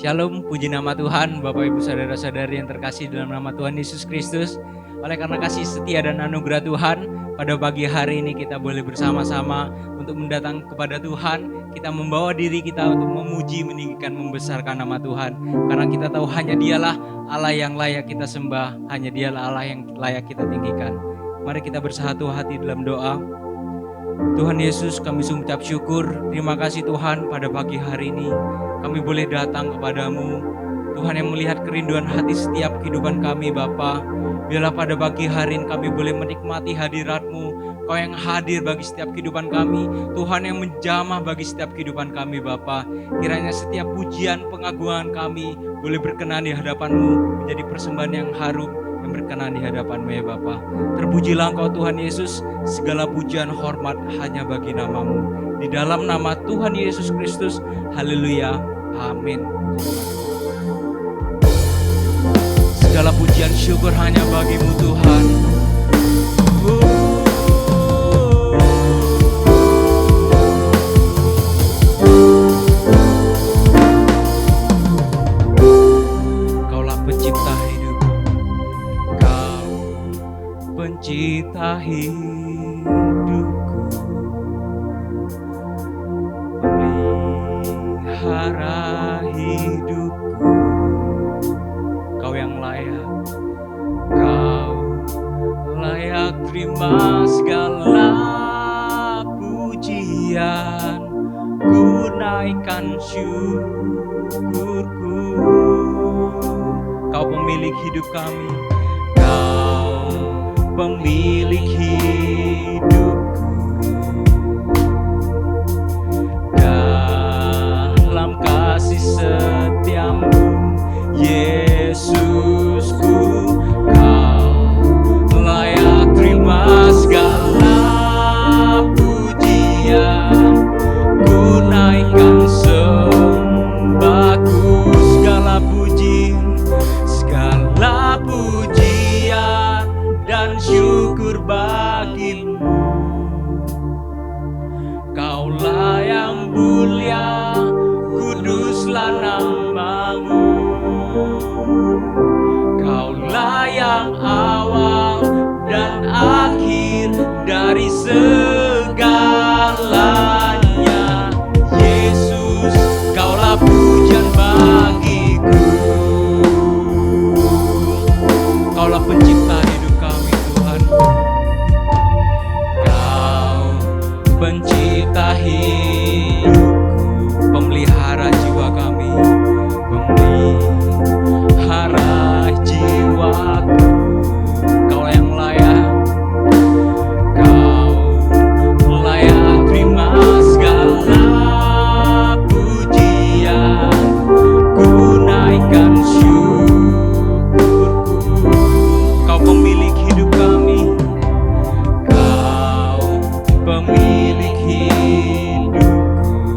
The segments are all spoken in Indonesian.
Shalom, puji nama Tuhan, Bapak Ibu Saudara-saudari yang terkasih dalam nama Tuhan Yesus Kristus. Oleh karena kasih setia dan anugerah Tuhan, pada pagi hari ini kita boleh bersama-sama untuk mendatang kepada Tuhan. Kita membawa diri kita untuk memuji, meninggikan, membesarkan nama Tuhan. Karena kita tahu hanya Dialah Allah yang layak kita sembah, hanya Dialah Allah yang layak kita tinggikan. Mari kita bersatu hati dalam doa. Tuhan Yesus, kami sungguh ucap syukur. Terima kasih Tuhan, pada pagi hari ini kami boleh datang kepadamu. Tuhan yang melihat kerinduan hati setiap kehidupan kami Bapa. Biarlah pada pagi hari ini kami boleh menikmati hadirat-Mu. Kau yang hadir bagi setiap kehidupan kami. Tuhan yang menjamah bagi setiap kehidupan kami Bapa. Kiranya setiap pujian pengagungan kami boleh berkenan di hadapan-Mu, menjadi persembahan yang harum, yang berkenan di hadapan-Mu ya Bapa. Terpujilah Engkau Tuhan Yesus, segala pujian hormat hanya bagi nama-Mu. Di dalam nama Tuhan Yesus Kristus, haleluya, amin. Segala pujian syukur hanya bagi-Mu Tuhan. Kaulah pencipta hidup, Kau pencipta hidupku, memelihara hidupku. Kau yang layak, Kau layak terima segala pujian. Ku naikkan syukurku. Kau pemilik hidup kami, Kau pemilik hidupku. Dalam kasih setiamu, Yesusku, Kau layak terima segala pujian. Ku naikkan sembahku, segala pujian dan syukur bagi-Mu. Kaulah yang mulia, kuduslah nama-Mu. Kaulah yang awal dan akhir dari segalanya. Yesus, Kaulah pujian bagiku. Kaulah pencipta hidup kami Tuhan. Kau pencipta hidupku, pemelihara jiwa kami, pemelihara jiwaku. Kau yang layak, Kau layak terima segala pujian. Ku naikkan syukurku. Kau pemilik hidup kami, Kau pemilik hidupku.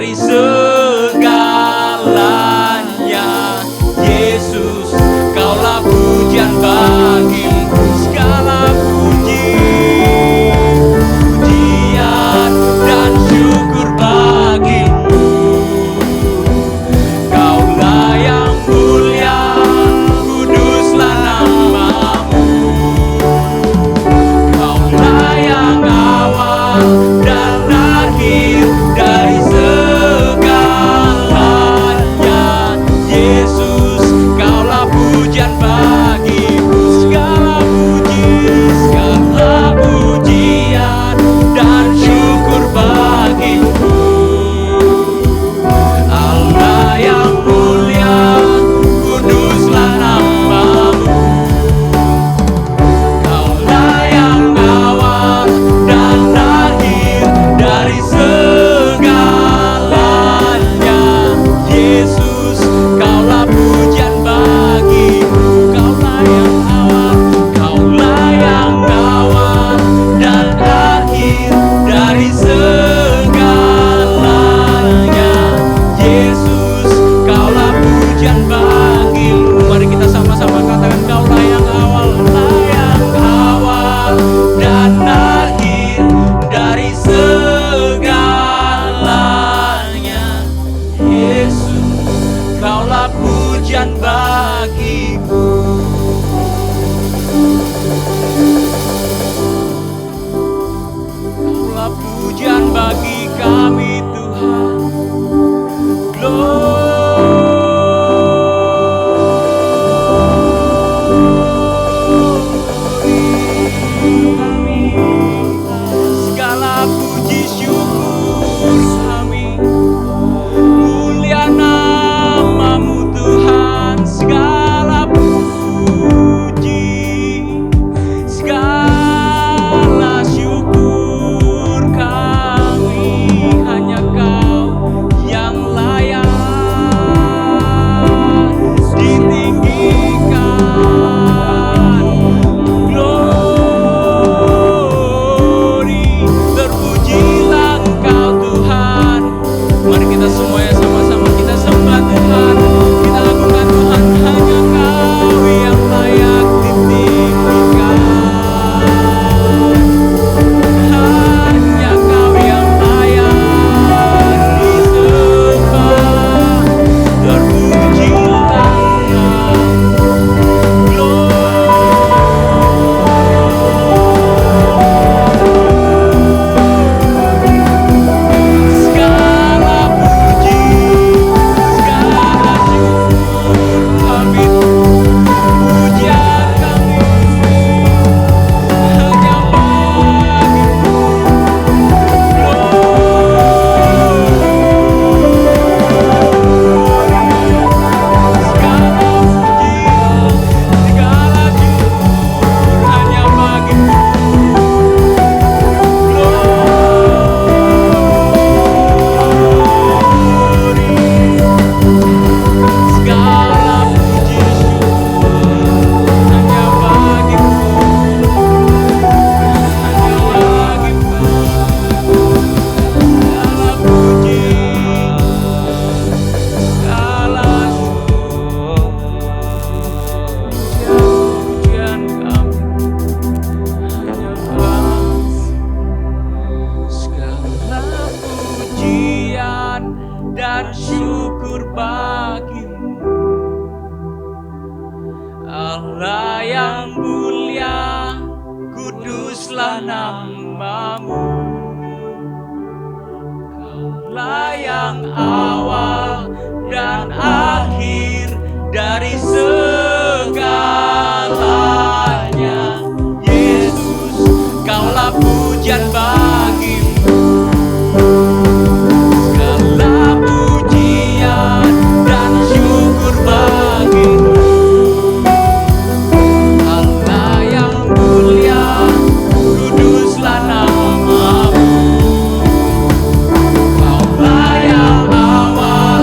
dari segalanya. Yesus, Kaulah pujian bagiku, segala puji, pujian dan syukur bagimu. Kaulah yang mulia, kuduslah namamu. Kaulah yang awal dan akhir dari segalanya. Yesus, Kaulah pujian bagiku, segala pujian dan syukur bagimu. Allah yang mulia, kuduslah namamu. Kaulah yang awal dan akhir dari segalanya. Yesus, Kaulah pujian bagiku. Kaulah yang awal, Kaulah yang awal dan akhir dari segalanya. Yesus, Kaulah pujian bagimu. Mari kita sama-sama katakan, Kaulah yang awal dan akhir dari segalanya. Yesus, Kaulah pujian bagiku. Kaulah pujian bagi kami, Tuhan. Glory. Segala puji syukur kami, mulia namamu Tuhan. Segala puji, segala syukur kami, hanya Kau yang layak ditinggikan. Glory, terpujilah Engkau Tuhan. Mari kita semuanya sama-sama kita sembah Tuhan, kita lakukan Tuhan. Hanya Kau yang layak ditinggikan, hanya Kau yang layak disembah. Terpujilah Engkau. Segala puji, segala syukur kami, pujian kami hanya bagimu. Segala puji, segala syukur hanya bagimu. Segala puji syukur hanya bagimu, hanya bagimu. Segala puji, segala pujian kami hanya bagimu. Segala pujian dan syukur bagimu, Allah yang mulia, kuduslah namamu. Kaulah yang awal dan akhir dari segalanya. Yesus, Kaulah pujian bagimu. Segala pujian dan syukur bagimu. Allah yang mulia, kuduslah namamu. Kaulah yang awal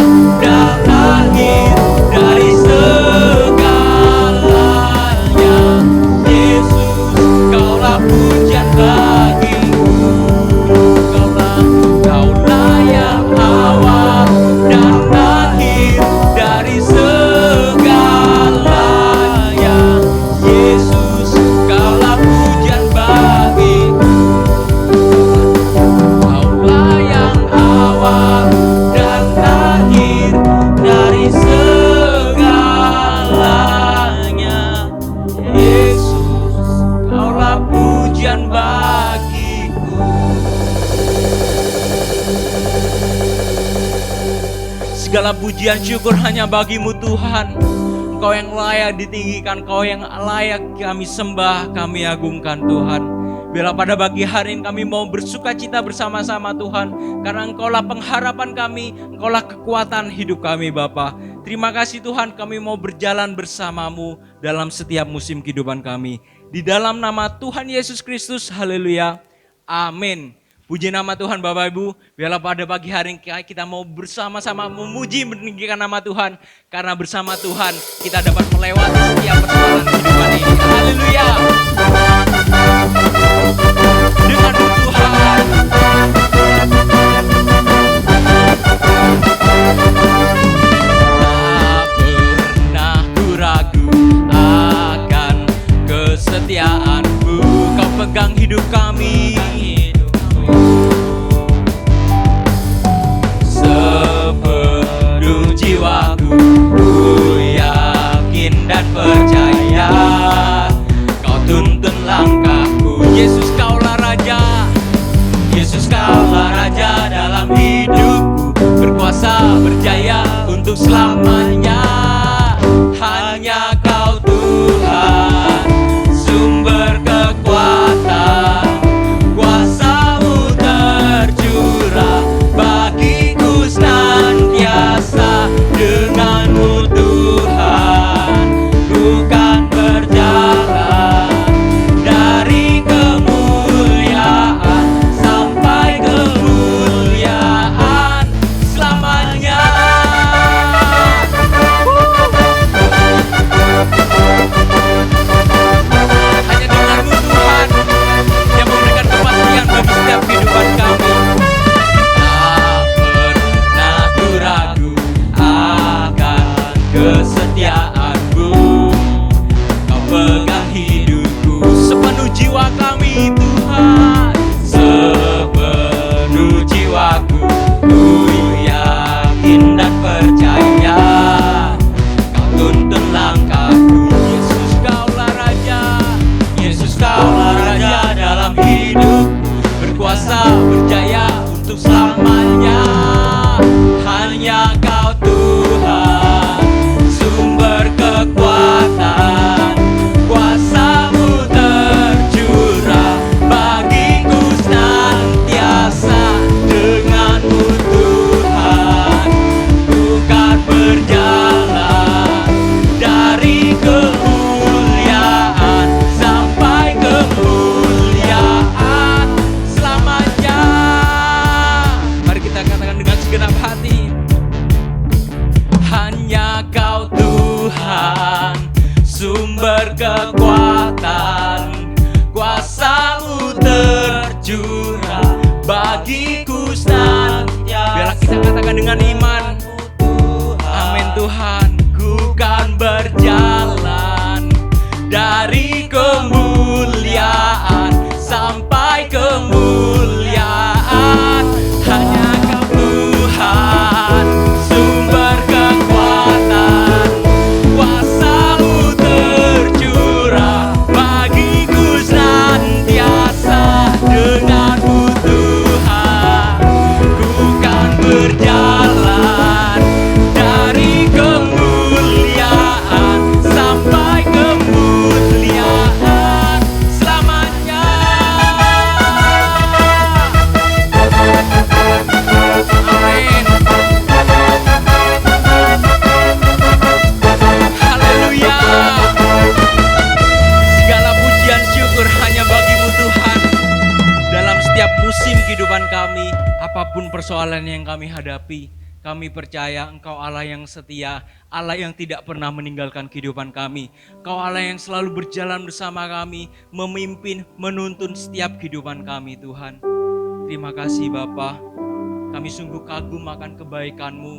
Segala pujian syukur hanya bagimu Tuhan. Engkau yang layak ditinggikan, Engkau yang layak kami sembah, kami agungkan Tuhan. Bila pada pagi hari ini kami mau bersuka cita bersama-sama Tuhan, karena Engkaulah pengharapan kami, Engkaulah kekuatan hidup kami Bapa. Terima kasih Tuhan, kami mau berjalan bersamamu dalam setiap musim kehidupan kami. Di dalam nama Tuhan Yesus Kristus, haleluya, amin. Puji nama Tuhan Bapak Ibu, biarlah pada pagi hari ini kita mau bersama-sama memuji meninggikan nama Tuhan. Karena bersama Tuhan kita dapat melewati setiap persoalan kehidupan ini. Haleluya. Denganmu Tuhan. Tak pernah ku ragu akan kesetiaanmu. Kau pegang hidup kami. Sepenuh jiwaku, ku yakin dan percaya, Kau tuntun langkahku. Yesus Kaulah Raja, Yesus Kaulah Raja dalam hidupku, berkuasa berjaya untuk selamanya. Hanya Kau Tuhan, sumber kekuatan, kuasa-Mu tercurah bagiku senantiasa. Dengan-Mu Tuhan, bukan berjalan dari kemuliaan sampai kemuliaan selamanya. Hanya dengan-Mu Tuhan yang memberikan kepastian bagi setiap kehidupan kami. Tak pernah ku ragu akan kesetiaan-Mu. Kau pegang hidupku, sepenuh jiwa kami Tuhan. Sepenuh jiwaku, ku yakin dan percaya, Kau tuntun langkahku. Yesus Kaulah Raja, Yesus Kaulah Raja dalam hidupku, berkuasa berjaya untuk selamanya. Hanya Kau Tuhan, sumber kekuatan, kuasa-Mu tercurah bagiku senantiasa. Dengan-Mu Tuhan, bukan berjalan dari kemuliaan sampai kemuliaan selamanya. Mari kita katakan dengan segenap hati. Hanya Kau Tuhan, sumber kekuatan, kuasa-Mu tercurah bagiku senantiasa. Biarlah kita katakan dengan iman. Amin Tuhan. Ku kan berjalan dari kemuliaan sampai kemuliaan. Hanya Kau Tuhan, sumber kekuatan, kuasa-Mu tercurah bagiku senantiasa. Dengan-Mu Tuhan, ku kan berjalan dari kemuliaan sampai kemuliaan selamanya. Amin. Haleluya. Segala pujian syukur hanya bagimu Tuhan. Dalam setiap musim kehidupan kami, apapun persoalan yang kami hadapi, kami percaya Engkau Allah yang setia, Allah yang tidak pernah meninggalkan kehidupan kami. Engkau Allah yang selalu berjalan bersama kami, memimpin, menuntun setiap kehidupan kami Tuhan. Terima kasih Bapa. Kami sungguh kagum akan kebaikan-Mu.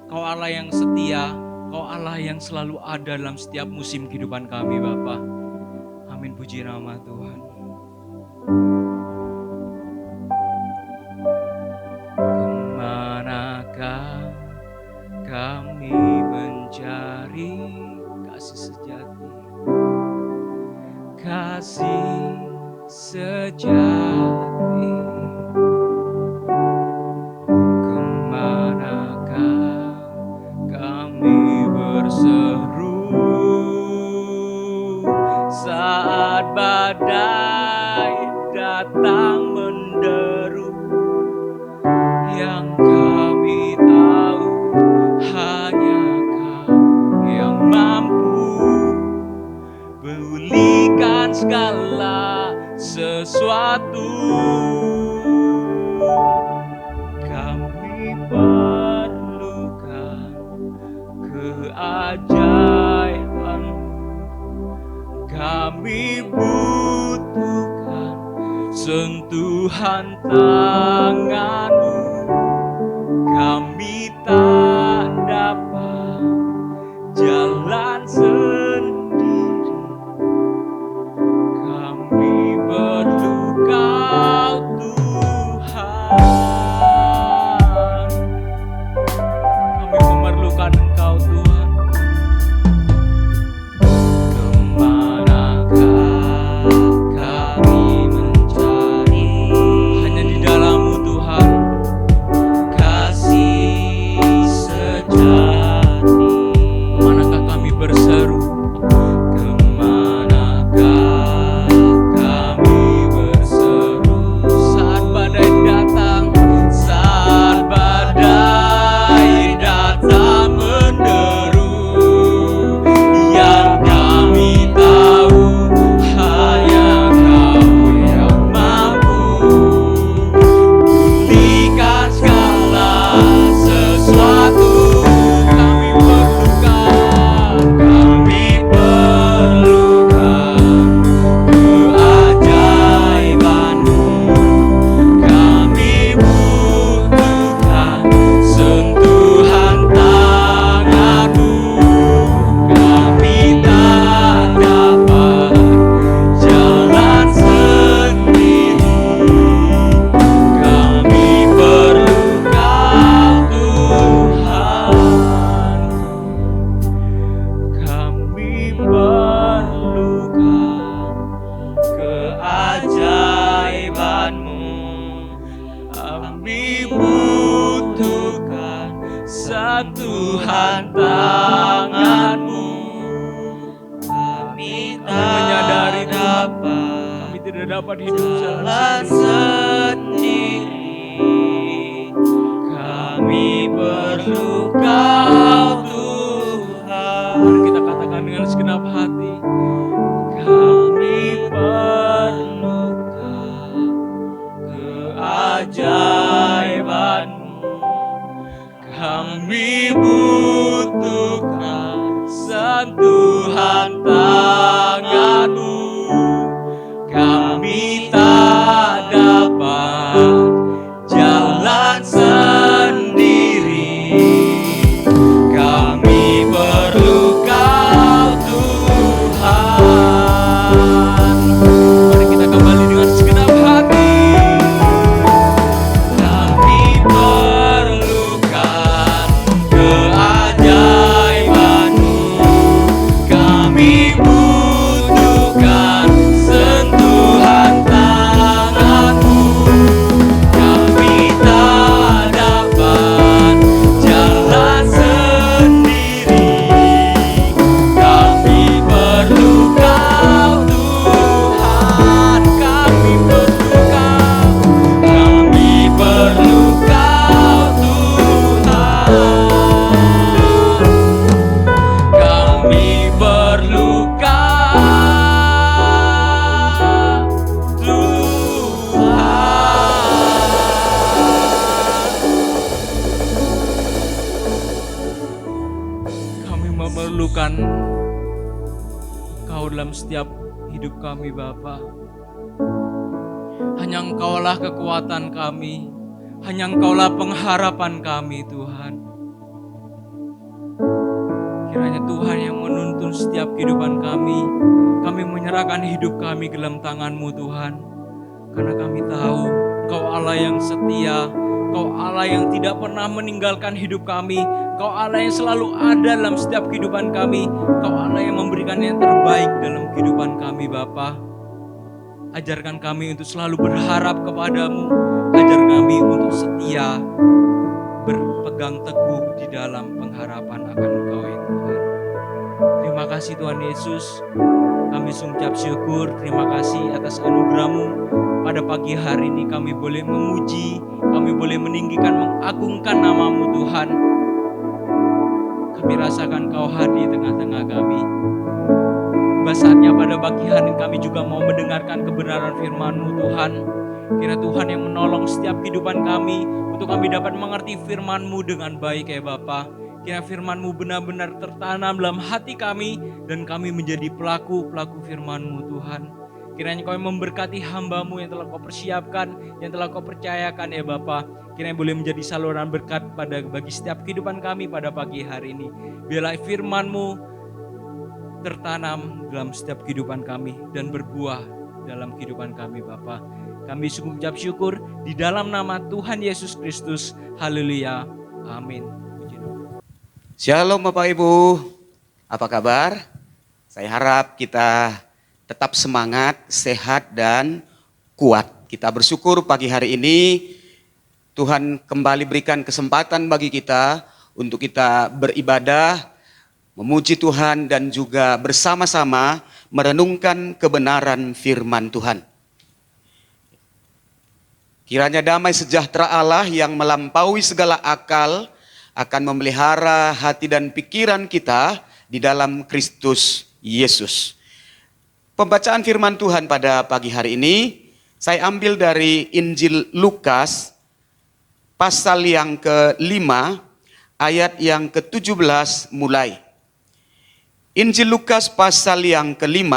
Engkau Allah yang setia, Engkau Allah yang selalu ada dalam setiap musim kehidupan kami Bapa. Amin, puji nama Tuhan. Kemanakah kami mencari kasih sejati, kasih sejati. Kemanakah sesuatu. Kami perlukan keajaiban, kami butuhkan sentuhan tangan-Mu. Kami tak dapat jalan sendiri, kami perlu Kau Tuhan. Kami memerlukan Engkau Tuhan. Kemanakah kami mencari, hanya di dalam-Mu Tuhan, kasih sejati. Kemanakah kami berseru, kemanakah kami berseru, saat badai datang, saat badai datang menderu, yang kami tahu hanya Kau yang mampu pulihkan segala sesuatu. Kami perlukan keajaiban-Mu. Kami butuhkan sentuhan tangan-Mu. Kami tak dapat jalan sendiri, kami perlu Kau Tuhan. Kami perlukan keajaiban-Mu. Kami butuhkan sentuhan tangan-Mu. Kami menyadari kami tidak dapat hidup jalan sendiri. Kami perlu Kau Tuhan. Mari kita katakan dengan segenap hati, kami perlukan keajaiban-Mu. Kami butuhkan sentuhan tangan-Mu. Kami tak dapat jalan sendiri, kami perlu Kau Tuhan. Mari kita kembali dengan segenap hati. Kami perlukan keajaiban-Mu. Kami butuhkan sentuhan tangan-Mu. Kami tak dapat jalan sendiri, kami perlu Kau Tuhan. Kami perlu Kau, kami perlu Kau Tuhan. Kami perlu Kau Tuhan. Kami memerlukan Kau dalam setiap hidup kami Bapa. Hanya Engkaulah kekuatan kami, hanya Engkaulah pengharapan kami Tuhan. Kiranya Tuhan yang menuntun setiap kehidupan kami. Kami menyerahkan hidup kami ke dalam tangan-Mu Tuhan. Karena kami tahu Kau Allah yang setia, Kau Allah yang tidak pernah meninggalkan hidup kami, Kau Allah yang selalu ada dalam setiap kehidupan kami, Kau Allah yang memberikan yang terbaik dalam kehidupan kami Bapa. Ajarkan kami untuk selalu berharap kepada-Mu, ajar kami untuk setia, berpegang teguh di dalam pengharapan akan Engkau ya Tuhan. Terima kasih Tuhan Yesus, kami mengucap syukur, terima kasih atas anugerah-Mu. Pada pagi hari ini kami boleh memuji, kami boleh meninggikan, mengagungkan nama-Mu Tuhan. Kami rasakan Kau hadir di tengah-tengah kami. Tiba saatnya pada pagi hari kami juga mau mendengarkan kebenaran firman-Mu Tuhan. Kiranya Tuhan yang menolong setiap kehidupan kami untuk kami dapat mengerti firman-Mu dengan baik ya Bapa. Kiranya firman-Mu benar-benar tertanam dalam hati kami dan kami menjadi pelaku-pelaku firman-Mu Tuhan. Kiranya Kau memberkati hamba-Mu yang telah Kau persiapkan, yang telah Kau percayakan ya Bapa. Kiranya boleh menjadi saluran berkat bagi setiap kehidupan kami pada pagi hari ini. Biarlah firman-Mu tertanam dalam setiap kehidupan kami dan berbuah dalam kehidupan kami Bapa. Kami sungguh mengucap syukur di dalam nama Tuhan Yesus Kristus. Haleluya. Amin. Shalom Bapak Ibu, apa kabar? Saya harap kita tetap semangat, sehat dan kuat. Kita bersyukur pagi hari ini Tuhan kembali berikan kesempatan bagi kita untuk kita beribadah, memuji Tuhan dan juga bersama-sama merenungkan kebenaran firman Tuhan. Kiranya damai sejahtera Allah yang melampaui segala akal akan memelihara hati dan pikiran kita di dalam Kristus Yesus. Pembacaan firman Tuhan pada pagi hari ini saya ambil dari Injil Lukas pasal yang ke-5 ayat yang ke-17 mulai. Injil Lukas pasal yang ke-5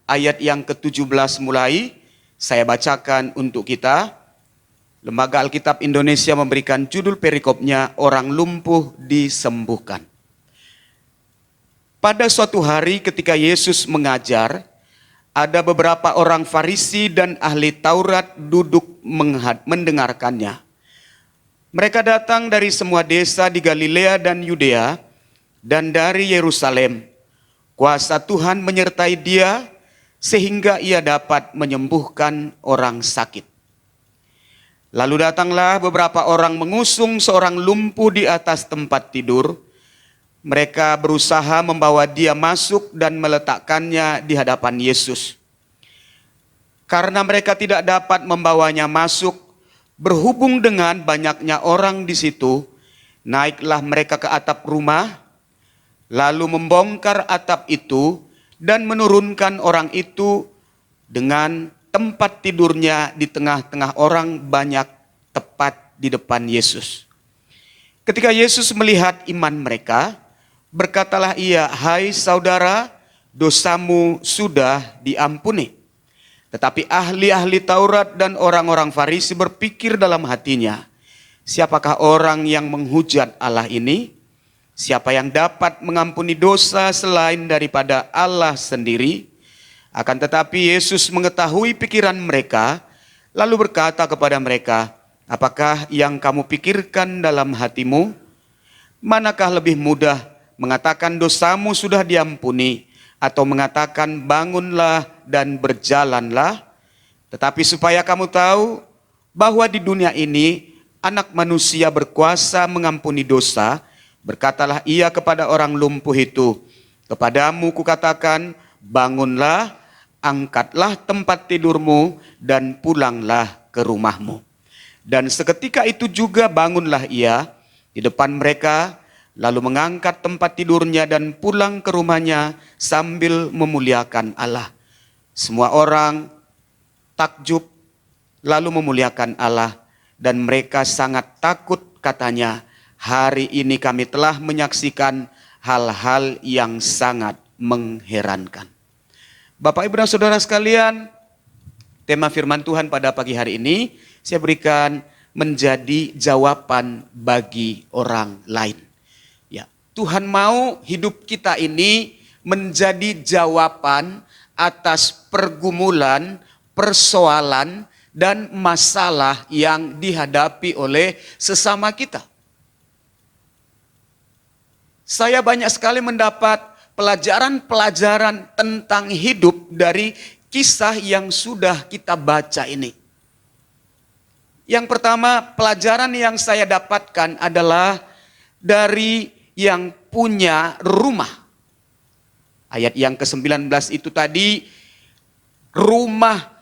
ayat yang ke-17 mulai, saya bacakan untuk kita. Lembaga Alkitab Indonesia memberikan judul perikopnya, Orang Lumpuh Disembuhkan. Pada suatu hari ketika Yesus mengajar, ada beberapa orang Farisi dan ahli Taurat duduk mendengarkannya. Mereka datang dari semua desa di Galilea dan Yudea dan dari Yerusalem. Kuasa Tuhan menyertai dia sehingga ia dapat menyembuhkan orang sakit. Lalu datanglah beberapa orang mengusung seorang lumpuh di atas tempat tidur. Mereka berusaha membawa dia masuk dan meletakkannya di hadapan Yesus. Karena mereka tidak dapat membawanya masuk, berhubung dengan banyaknya orang di situ, naiklah mereka ke atap rumah, lalu membongkar atap itu dan menurunkan orang itu dengan tempat tidurnya di tengah-tengah orang banyak tepat di depan Yesus. Ketika Yesus melihat iman mereka, berkatalah ia, "Hai saudara, dosamu sudah diampuni." Tetapi ahli-ahli Taurat dan orang-orang Farisi berpikir dalam hatinya, "Siapakah orang yang menghujat Allah ini? Siapa yang dapat mengampuni dosa selain daripada Allah sendiri?" Akan tetapi Yesus mengetahui pikiran mereka, lalu berkata kepada mereka, "Apakah yang kamu pikirkan dalam hatimu? Manakah lebih mudah, mengatakan dosamu sudah diampuni, atau mengatakan bangunlah dan berjalanlah? Tetapi supaya kamu tahu bahwa di dunia ini Anak Manusia berkuasa mengampuni dosa, berkatalah ia kepada orang lumpuh itu, "Kepadamu kukatakan, bangunlah, angkatlah tempat tidurmu dan pulanglah ke rumahmu." Dan seketika itu juga bangunlah ia di depan mereka, lalu mengangkat tempat tidurnya dan pulang ke rumahnya sambil memuliakan Allah. Semua orang takjub lalu memuliakan Allah, dan mereka sangat takut, katanya, "Hari ini kami telah menyaksikan hal-hal yang sangat mengherankan." Bapak, Ibu, dan Saudara sekalian, tema firman Tuhan pada pagi hari ini saya berikan menjadi jawaban bagi orang lain. Ya, Tuhan mau hidup kita ini menjadi jawaban atas pergumulan, persoalan, dan masalah yang dihadapi oleh sesama kita. Saya banyak sekali mendapat pelajaran-pelajaran tentang hidup dari kisah yang sudah kita baca ini. Yang pertama, pelajaran yang saya dapatkan adalah dari yang punya rumah. Ayat yang ke-19 itu tadi, rumah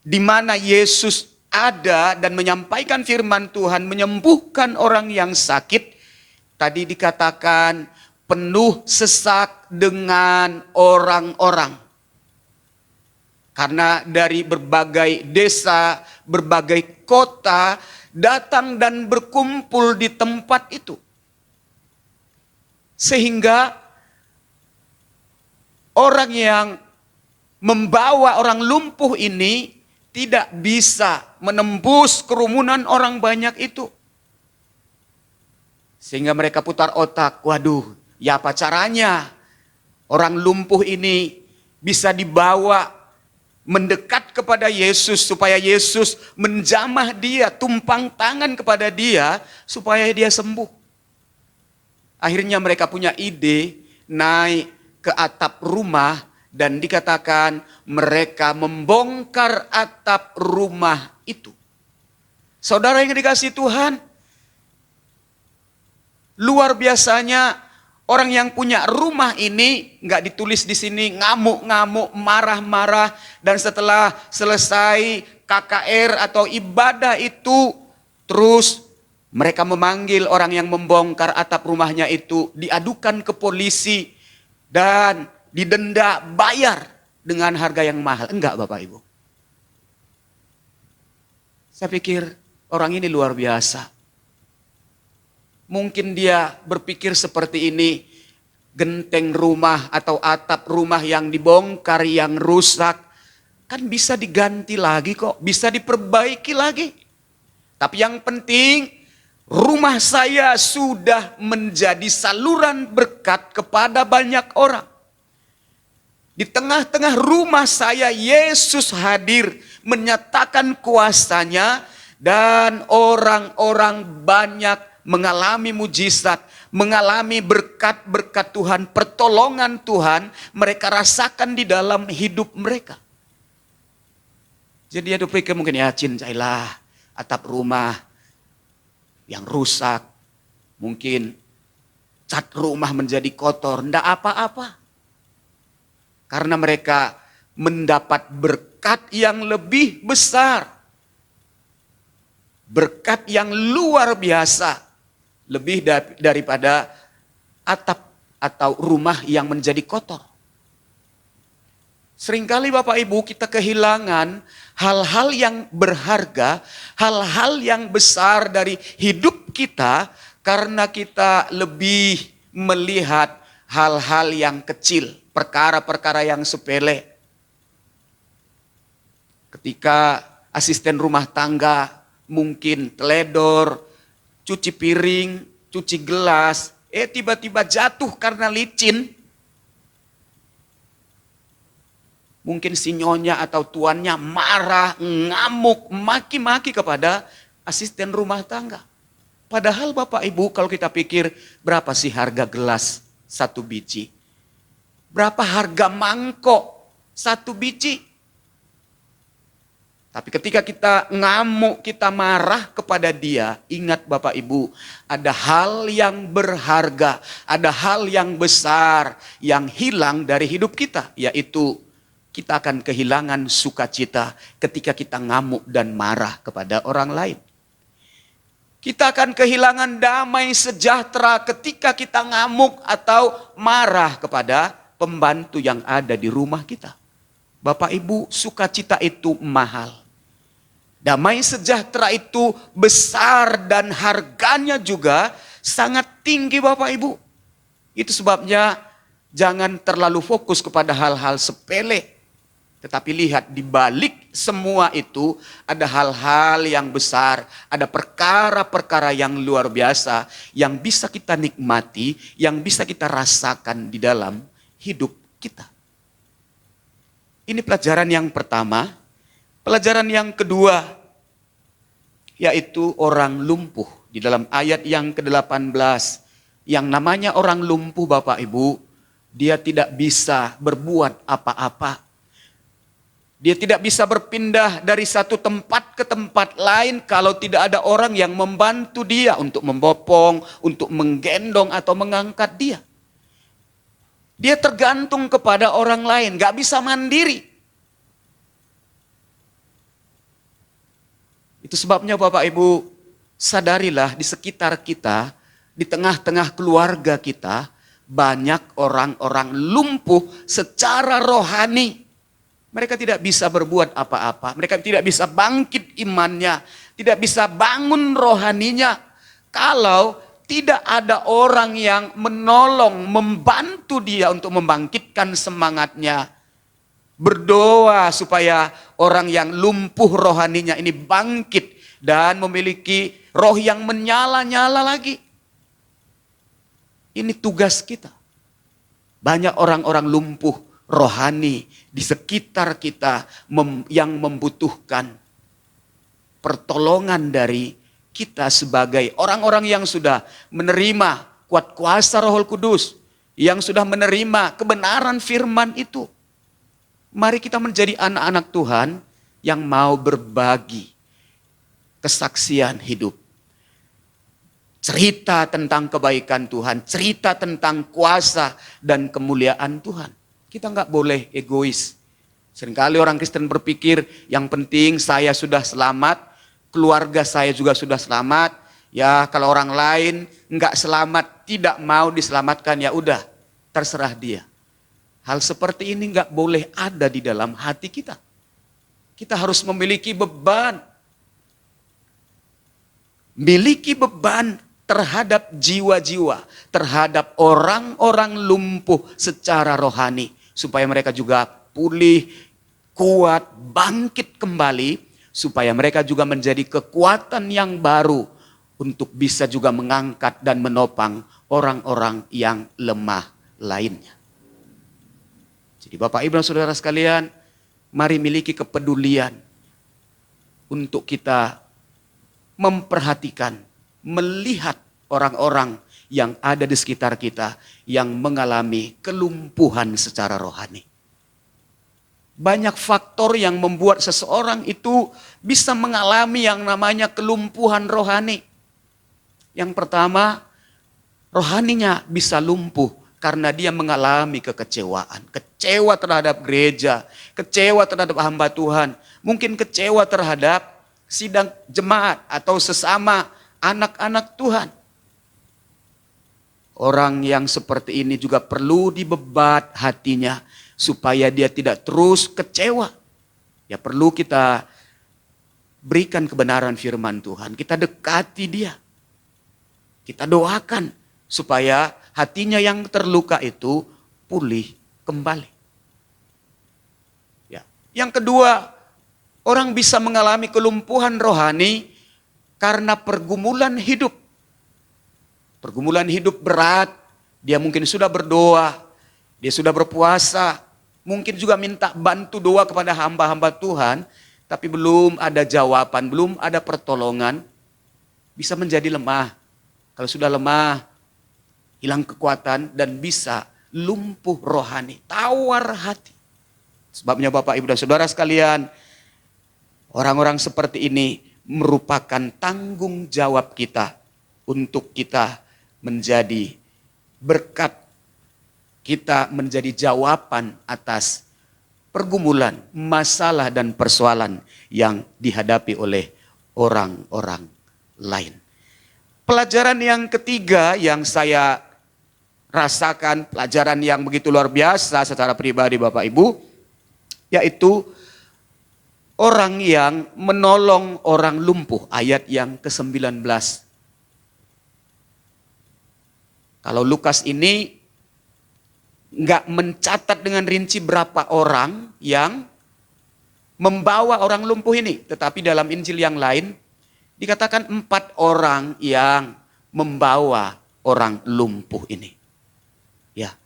di mana Yesus ada dan menyampaikan firman Tuhan, menyembuhkan orang yang sakit. Tadi dikatakan penuh sesak dengan orang-orang. Karena dari berbagai desa, berbagai kota datang dan berkumpul di tempat itu. Sehingga orang yang membawa orang lumpuh ini tidak bisa menembus kerumunan orang banyak itu. Sehingga mereka putar otak, waduh, ya apa caranya orang lumpuh ini bisa dibawa mendekat kepada Yesus supaya Yesus menjamah dia, tumpang tangan kepada dia supaya dia sembuh. Akhirnya mereka punya ide naik ke atap rumah dan dikatakan mereka membongkar atap rumah itu. Saudara yang dikasihi Tuhan, luar biasanya orang yang punya rumah ini, nggak ditulis di sini, ngamuk-ngamuk, marah-marah, dan setelah selesai KKR atau ibadah itu, terus mereka memanggil orang yang membongkar atap rumahnya itu, diadukan ke polisi, dan didenda bayar dengan harga yang mahal. Enggak Bapak Ibu. Saya pikir orang ini luar biasa. Mungkin dia berpikir seperti ini, genteng rumah atau atap rumah yang dibongkar, yang rusak, kan bisa diganti lagi kok, bisa diperbaiki lagi. Tapi yang penting, rumah saya sudah menjadi saluran berkat kepada banyak orang. Di tengah-tengah rumah saya, Yesus hadir, menyatakan kuasanya, dan orang-orang banyak mengalami mujizat, mengalami berkat-berkat Tuhan, pertolongan Tuhan, mereka rasakan di dalam hidup mereka. Jadi dia berpikir mungkin ya cincailah atap rumah yang rusak, mungkin cat rumah menjadi kotor, ndak apa-apa. Karena mereka mendapat berkat yang lebih besar, berkat yang luar biasa, lebih daripada atap atau rumah yang menjadi kotor. Seringkali Bapak Ibu kita kehilangan hal-hal yang berharga, hal-hal yang besar dari hidup kita karena kita lebih melihat hal-hal yang kecil, perkara-perkara yang sepele. Ketika asisten rumah tangga mungkin teledor, cuci piring, cuci gelas, tiba-tiba jatuh karena licin. Mungkin si nyonya atau tuannya marah, ngamuk, maki-maki kepada asisten rumah tangga. Padahal Bapak Ibu kalau kita pikir berapa sih harga gelas satu biji? Berapa harga mangkok satu biji? Tapi ketika kita ngamuk, kita marah kepada dia, ingat Bapak Ibu, ada hal yang berharga, ada hal yang besar yang hilang dari hidup kita, yaitu kita akan kehilangan sukacita ketika kita ngamuk dan marah kepada orang lain. Kita akan kehilangan damai sejahtera ketika kita ngamuk atau marah kepada pembantu yang ada di rumah kita. Bapak Ibu, sukacita itu mahal. Damai sejahtera itu besar dan harganya juga sangat tinggi Bapak Ibu. Itu sebabnya jangan terlalu fokus kepada hal-hal sepele. Tetapi lihat di balik semua itu ada hal-hal yang besar, ada perkara-perkara yang luar biasa yang bisa kita nikmati, yang bisa kita rasakan di dalam hidup kita. Ini pelajaran yang pertama. Pelajaran yang kedua, yaitu orang lumpuh. Di dalam ayat yang ke-18, yang namanya orang lumpuh Bapak Ibu, dia tidak bisa berbuat apa-apa. Dia tidak bisa berpindah dari satu tempat ke tempat lain kalau tidak ada orang yang membantu dia untuk membopong, untuk menggendong atau mengangkat dia. Dia tergantung kepada orang lain, gak bisa mandiri. Itu sebabnya Bapak Ibu, sadarilah di sekitar kita, di tengah-tengah keluarga kita, banyak orang-orang lumpuh secara rohani. Mereka tidak bisa berbuat apa-apa. Mereka tidak bisa bangkit imannya. Tidak bisa bangun rohaninya. Kalau tidak ada orang yang menolong, membantu dia untuk membangkitkan semangatnya. Berdoa supaya orang yang lumpuh rohaninya ini bangkit dan memiliki roh yang menyala-nyala lagi. Ini tugas kita. Banyak orang-orang lumpuh rohani di sekitar kita yang membutuhkan pertolongan dari kita sebagai orang-orang yang sudah menerima kuat kuasa Roh Kudus, yang sudah menerima kebenaran firman itu. Mari kita menjadi anak-anak Tuhan yang mau berbagi kesaksian hidup. Cerita tentang kebaikan Tuhan, cerita tentang kuasa dan kemuliaan Tuhan. Kita nggak boleh egois. Seringkali orang Kristen berpikir yang penting saya sudah selamat, keluarga saya juga sudah selamat. Ya kalau orang lain nggak selamat, tidak mau diselamatkan, ya udah terserah dia. Hal seperti ini nggak boleh ada di dalam hati kita. Kita harus memiliki beban. Miliki beban terhadap jiwa-jiwa, terhadap orang-orang lumpuh secara rohani. Supaya mereka juga pulih, kuat, bangkit kembali. Supaya mereka juga menjadi kekuatan yang baru untuk bisa juga mengangkat dan menopang orang-orang yang lemah lainnya. Jadi Bapak Ibu dan Saudara sekalian, mari miliki kepedulian untuk kita memperhatikan, melihat orang-orang yang ada di sekitar kita yang mengalami kelumpuhan secara rohani. Banyak faktor yang membuat seseorang itu bisa mengalami yang namanya kelumpuhan rohani. Yang pertama, rohaninya bisa lumpuh karena dia mengalami kekecewaan. Kecewa terhadap gereja, kecewa terhadap hamba Tuhan. Mungkin kecewa terhadap sidang jemaat atau sesama anak-anak Tuhan. Orang yang seperti ini juga perlu dibebat hatinya supaya dia tidak terus kecewa. Ya perlu kita berikan kebenaran firman Tuhan. Kita dekati dia. Kita doakan supaya hatinya yang terluka itu pulih kembali. Ya. Yang kedua, orang bisa mengalami kelumpuhan rohani karena pergumulan hidup. Pergumulan hidup berat, dia mungkin sudah berdoa, dia sudah berpuasa, mungkin juga minta bantu doa kepada hamba-hamba Tuhan, tapi belum ada jawaban, belum ada pertolongan, bisa menjadi lemah. Kalau sudah lemah, hilang kekuatan dan bisa lumpuh rohani, tawar hati. Sebabnya Bapak, Ibu dan Saudara sekalian, orang-orang seperti ini merupakan tanggung jawab kita untuk kita menjadi berkat, kita menjadi jawaban atas pergumulan, masalah dan persoalan yang dihadapi oleh orang-orang lain. Pelajaran yang ketiga yang saya rasakan, pelajaran yang begitu luar biasa secara pribadi Bapak Ibu, yaitu orang yang menolong orang lumpuh, ayat yang ke-19. Kalau Lukas ini nggak mencatat dengan rinci berapa orang yang membawa orang lumpuh ini. Tetapi dalam Injil yang lain dikatakan 4 orang yang membawa orang lumpuh ini. Ya,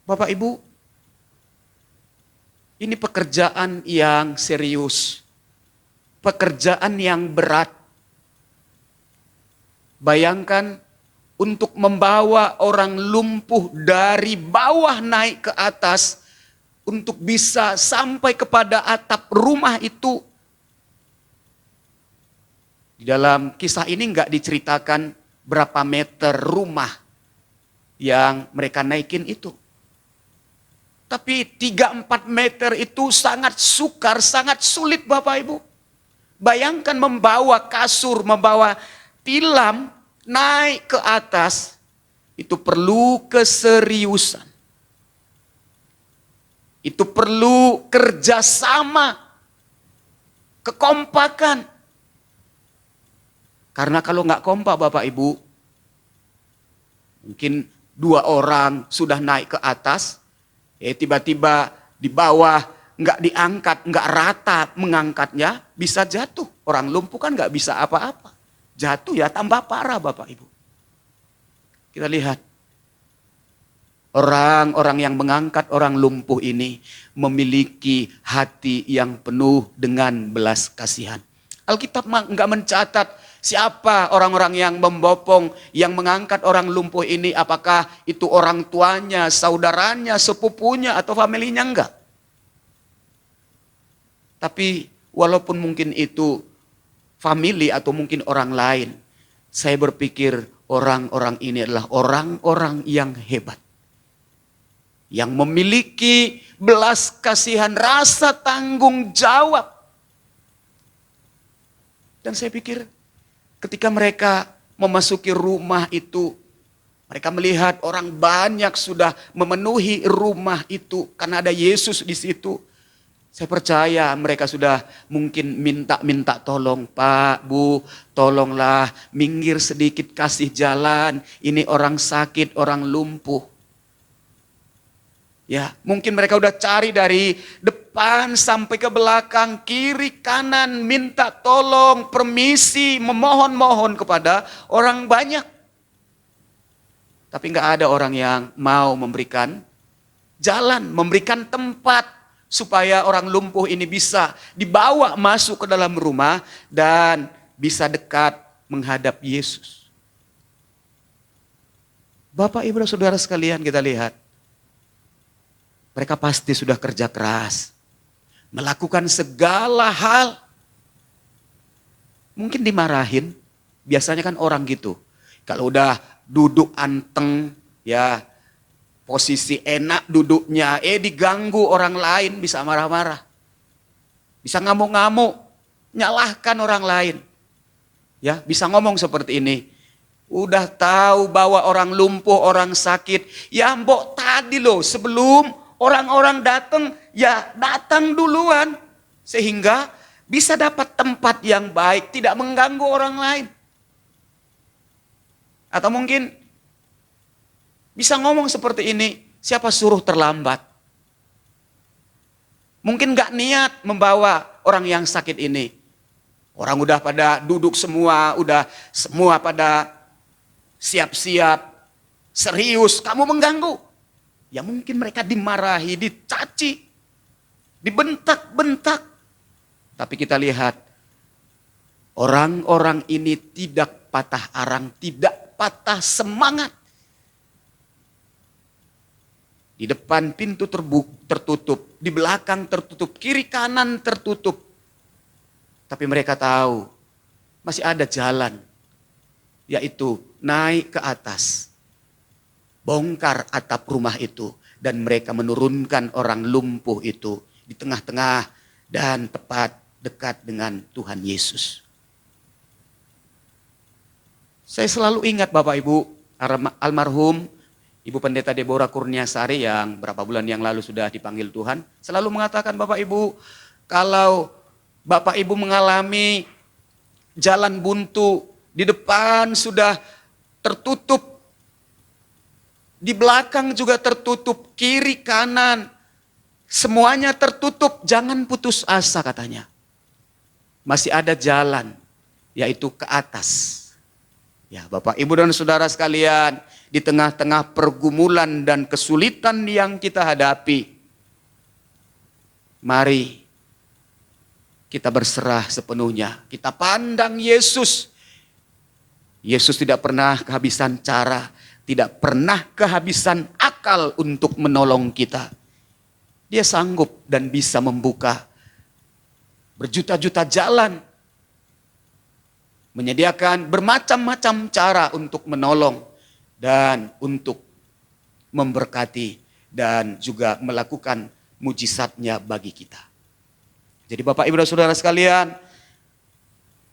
Bapak Ibu, ini pekerjaan yang serius, pekerjaan yang berat. Bayangkan untuk membawa orang lumpuh dari bawah naik ke atas untuk bisa sampai kepada atap rumah itu. Di dalam kisah ini enggak diceritakan berapa meter rumah yang mereka naikin itu. Tapi 3-4 meter itu sangat sukar, sangat sulit Bapak Ibu. Bayangkan membawa kasur, membawa tilam naik ke atas, itu perlu keseriusan. Itu perlu kerjasama, kekompakan. Karena kalau nggak kompak Bapak Ibu, mungkin 2 orang sudah naik ke atas, tiba-tiba di bawah nggak diangkat, nggak rata mengangkatnya, bisa jatuh. Orang lumpuh kan nggak bisa apa-apa. Jatuh ya tambah parah Bapak Ibu. Kita lihat. Orang-orang yang mengangkat orang lumpuh ini memiliki hati yang penuh dengan belas kasihan. Alkitab nggak mencatat siapa orang-orang yang membopong, yang mengangkat orang lumpuh ini. Apakah itu orang tuanya, saudaranya, sepupunya, atau familinya, enggak. Tapi walaupun mungkin itu famili atau mungkin orang lain, saya berpikir orang-orang ini adalah orang-orang yang hebat. Yang memiliki belas kasihan, rasa tanggung jawab. Dan saya pikir ketika mereka memasuki rumah itu, mereka melihat orang banyak sudah memenuhi rumah itu karena ada Yesus di situ. Saya percaya mereka sudah mungkin minta tolong, Pak, Bu, tolonglah minggir sedikit kasih jalan. Ini orang sakit, orang lumpuh. Ya, mungkin mereka udah cari dari depan sampai ke belakang, kiri, kanan, minta tolong, permisi, memohon-mohon kepada orang banyak. Tapi nggak ada orang yang mau memberikan jalan, memberikan tempat supaya orang lumpuh ini bisa dibawa masuk ke dalam rumah dan bisa dekat menghadap Yesus. Bapak, Ibu, dan Saudara sekalian, kita lihat. Mereka pasti sudah kerja keras. Melakukan segala hal. Mungkin dimarahin. Biasanya kan orang gitu. Kalau udah duduk anteng, ya posisi enak duduknya, diganggu orang lain bisa marah-marah. Bisa ngamuk-ngamuk, nyalahkan orang lain. Ya, bisa ngomong seperti ini. Udah tahu bahwa orang lumpuh, orang sakit. Ya mbok tadi loh sebelum orang-orang datang, ya datang duluan. Sehingga bisa dapat tempat yang baik, tidak mengganggu orang lain. Atau mungkin bisa ngomong seperti ini, siapa suruh terlambat? Mungkin gak niat membawa orang yang sakit ini. Orang udah pada duduk semua, udah semua pada siap-siap, serius, kamu mengganggu. Ya mungkin mereka dimarahi, dicaci, dibentak-bentak. Tapi kita lihat, orang-orang ini tidak patah arang, tidak patah semangat. Di depan pintu tertutup, di belakang tertutup, kiri kanan tertutup. Tapi mereka tahu, masih ada jalan, yaitu naik ke atas. Bongkar atap rumah itu dan mereka menurunkan orang lumpuh itu di tengah-tengah dan tepat dekat dengan Tuhan Yesus. Saya selalu ingat Bapak Ibu, almarhum Ibu Pendeta Deborah Kurniasari yang berapa bulan yang lalu sudah dipanggil Tuhan, selalu mengatakan Bapak Ibu, kalau Bapak Ibu mengalami jalan buntu, di depan sudah tertutup, di belakang juga tertutup, kiri, kanan, semuanya tertutup. Jangan putus asa katanya. Masih ada jalan, yaitu ke atas. Ya Bapak, Ibu, dan Saudara sekalian, di tengah-tengah pergumulan dan kesulitan yang kita hadapi, mari kita berserah sepenuhnya. Kita pandang Yesus. Yesus tidak pernah kehabisan cara, tidak pernah kehabisan akal untuk menolong kita. Dia sanggup dan bisa membuka berjuta-juta jalan. Menyediakan bermacam-macam cara untuk menolong dan untuk memberkati dan juga melakukan mujizatnya bagi kita. Jadi Bapak, Ibu, dan Saudara sekalian,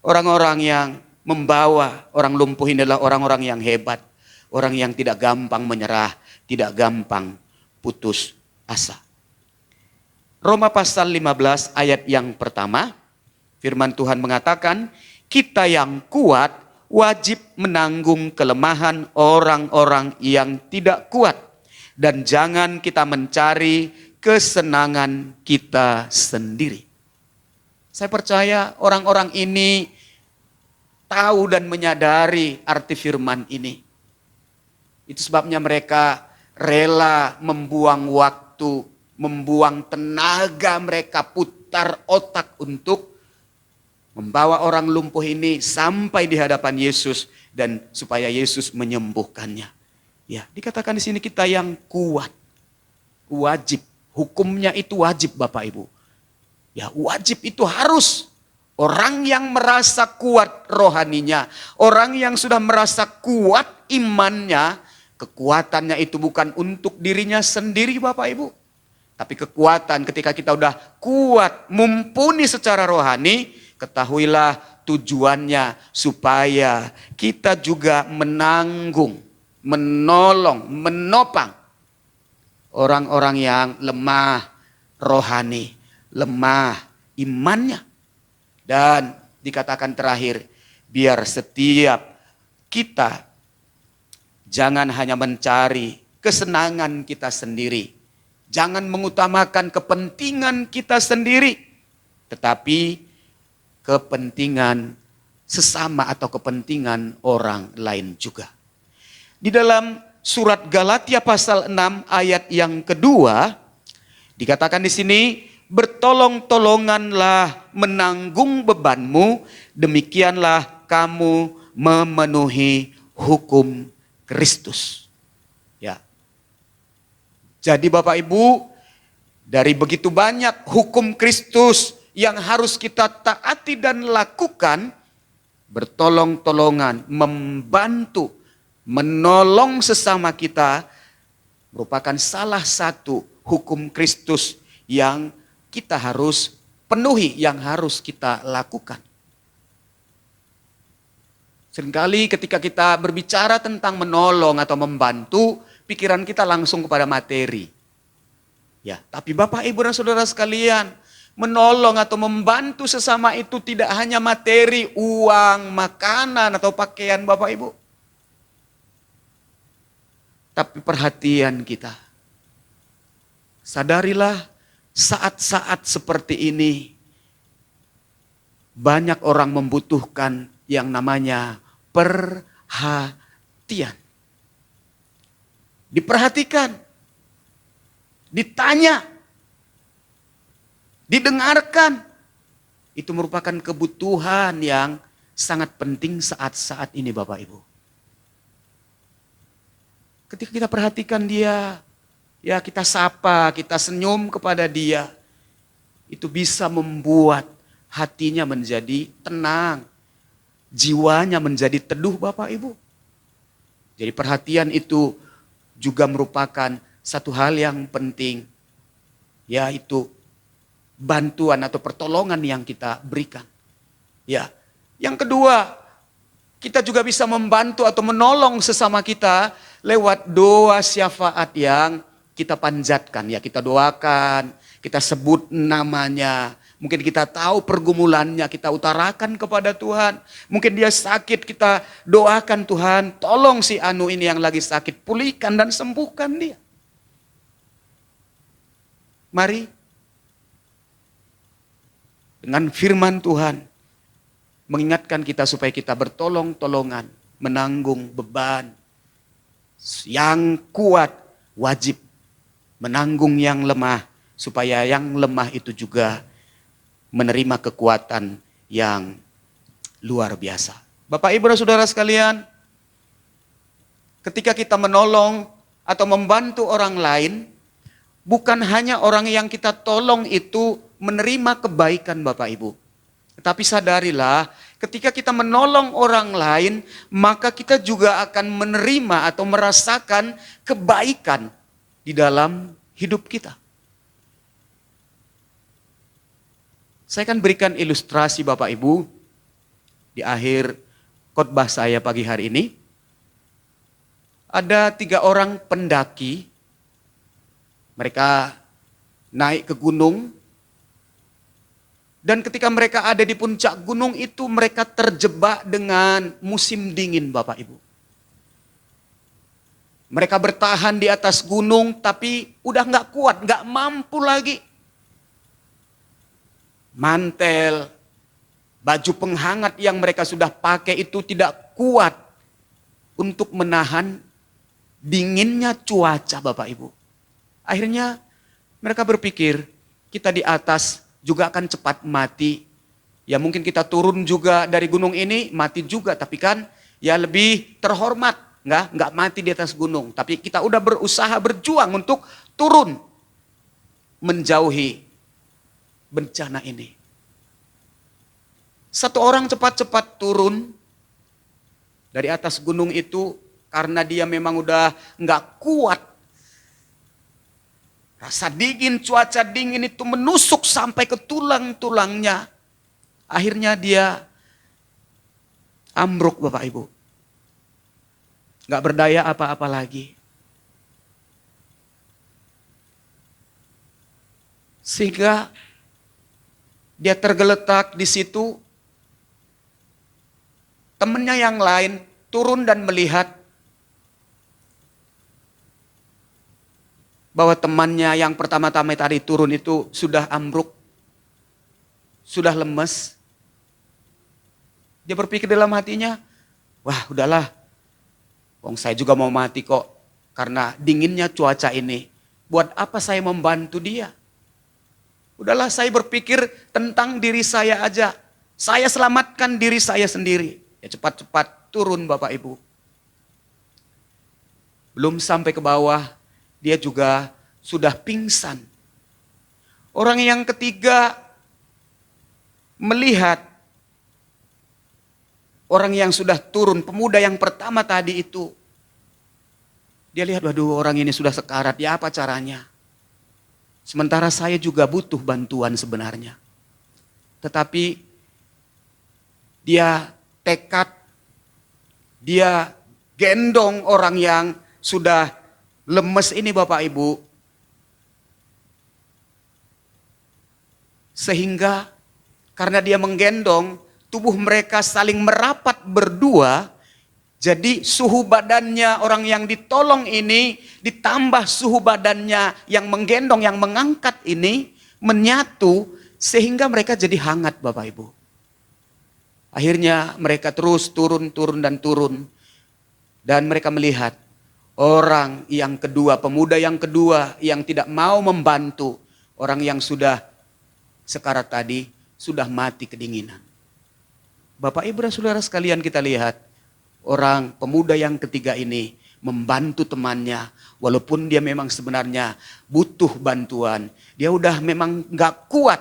orang-orang yang membawa orang lumpuh ini adalah orang-orang yang hebat. Orang yang tidak gampang menyerah, tidak gampang putus asa. Roma pasal 15 ayat yang pertama, firman Tuhan mengatakan, kita yang kuat wajib menanggung kelemahan orang-orang yang tidak kuat. Dan jangan kita mencari kesenangan kita sendiri. Saya percaya orang-orang ini tahu dan menyadari arti firman ini. Itu sebabnya mereka rela membuang waktu, membuang tenaga mereka, putar otak untuk membawa orang lumpuh ini sampai di hadapan Yesus dan supaya Yesus menyembuhkannya. Ya, dikatakan di sini kita yang kuat, wajib, hukumnya itu wajib Bapak Ibu. Ya, wajib itu harus. Orang yang merasa kuat rohaninya, orang yang sudah merasa kuat imannya, kekuatannya itu bukan untuk dirinya sendiri Bapak Ibu. Tapi kekuatan ketika kita udah kuat, mumpuni secara rohani, ketahuilah tujuannya supaya kita juga menanggung, menolong, menopang orang-orang yang lemah rohani, lemah imannya. Dan dikatakan terakhir, biar setiap kita jangan hanya mencari kesenangan kita sendiri. Jangan mengutamakan kepentingan kita sendiri. Tetapi kepentingan sesama atau kepentingan orang lain juga. Di dalam surat Galatia pasal 6 ayat yang kedua, dikatakan di sini, bertolong-tolonganlah menanggung bebanmu, demikianlah kamu memenuhi hukum Kristus. Ya. Jadi Bapak Ibu, dari begitu banyak hukum Kristus yang harus kita taati dan lakukan, bertolong-tolongan, membantu, menolong sesama kita merupakan salah satu hukum Kristus yang kita harus penuhi, yang harus kita lakukan. Seringkali ketika kita berbicara tentang menolong atau membantu, pikiran kita langsung kepada materi. Ya, tapi Bapak Ibu dan Saudara sekalian, menolong atau membantu sesama itu tidak hanya materi, uang, makanan atau pakaian Bapak Ibu. Tapi perhatian kita. Sadarilah, saat-saat seperti ini banyak orang membutuhkan yang namanya perhatian. Diperhatikan, ditanya, didengarkan. Itu merupakan kebutuhan yang sangat penting saat-saat ini Bapak Ibu. Ketika kita perhatikan dia, ya kita sapa, kita senyum kepada dia. Itu bisa membuat hatinya menjadi tenang. Jiwanya menjadi teduh Bapak Ibu. Jadi perhatian itu juga merupakan satu hal yang penting. Yaitu bantuan atau pertolongan yang kita berikan. Ya, yang kedua, kita juga bisa membantu atau menolong sesama kita lewat doa syafaat yang kita panjatkan, ya kita doakan, kita sebut namanya. Mungkin kita tahu pergumulannya, kita utarakan kepada Tuhan. Mungkin dia sakit, kita doakan Tuhan, tolong si Anu ini yang lagi sakit, pulihkan dan sembuhkan dia. Mari, dengan firman Tuhan, mengingatkan kita supaya kita bertolong-tolongan, menanggung beban. Yang kuat wajib menanggung yang lemah, supaya yang lemah itu juga menerima kekuatan yang luar biasa. Bapak Ibu dan Saudara sekalian, ketika kita menolong atau membantu orang lain, bukan hanya orang yang kita tolong itu menerima kebaikan Bapak Ibu. Tetapi sadarilah, ketika kita menolong orang lain, maka kita juga akan menerima atau merasakan kebaikan di dalam hidup kita. Saya akan berikan ilustrasi Bapak Ibu di akhir khotbah saya pagi hari ini. Ada 3 orang pendaki. Mereka naik ke gunung. Dan ketika mereka ada di puncak gunung itu mereka terjebak dengan musim dingin Bapak Ibu. Mereka bertahan di atas gunung tapi udah nggak kuat, nggak mampu lagi. Mantel, baju penghangat yang mereka sudah pakai itu tidak kuat untuk menahan dinginnya cuaca Bapak Ibu. Akhirnya mereka berpikir kita di atas juga akan cepat mati. Ya mungkin kita turun juga dari gunung ini mati juga, tapi kan ya lebih terhormat, nggak mati di atas gunung. Tapi kita udah berusaha berjuang untuk turun menjauhi bencana ini. Satu orang cepat-cepat turun dari atas gunung itu karena dia memang udah nggak kuat. Rasa dingin, cuaca dingin itu menusuk sampai ke tulang-tulangnya. Akhirnya dia ambruk Bapak Ibu. Gak berdaya apa-apa lagi. Sehingga dia tergeletak di situ. Temannya yang lain turun dan melihat bahwa temannya yang pertama-tama tadi turun itu sudah ambruk, sudah lemes. Dia berpikir dalam hatinya, wah udahlah, wong saya juga mau mati kok karena dinginnya cuaca ini. Buat apa saya membantu dia? Udahlah saya berpikir tentang diri saya aja. Saya selamatkan diri saya sendiri. Ya cepat-cepat turun Bapak Ibu. Belum sampai ke bawah, dia juga sudah pingsan. Orang yang ketiga melihat orang yang sudah turun, pemuda yang pertama tadi itu. Dia lihat, waduh orang ini sudah sekarat, ya apa caranya? Sementara saya juga butuh bantuan sebenarnya. Tetapi dia tekad, dia gendong orang yang sudah lemes ini Bapak Ibu. Sehingga karena dia menggendong, tubuh mereka saling merapat berdua. Jadi suhu badannya orang yang ditolong ini ditambah suhu badannya yang menggendong, yang mengangkat ini menyatu sehingga mereka jadi hangat Bapak Ibu. Akhirnya mereka terus turun dan turun. Dan mereka melihat orang yang kedua, pemuda yang kedua yang tidak mau membantu orang yang sudah sekarat tadi, sudah mati kedinginan. Bapak Ibu dan saudara sekalian, kita lihat orang pemuda yang ketiga ini membantu temannya walaupun dia memang sebenarnya butuh bantuan. Dia udah memang gak kuat.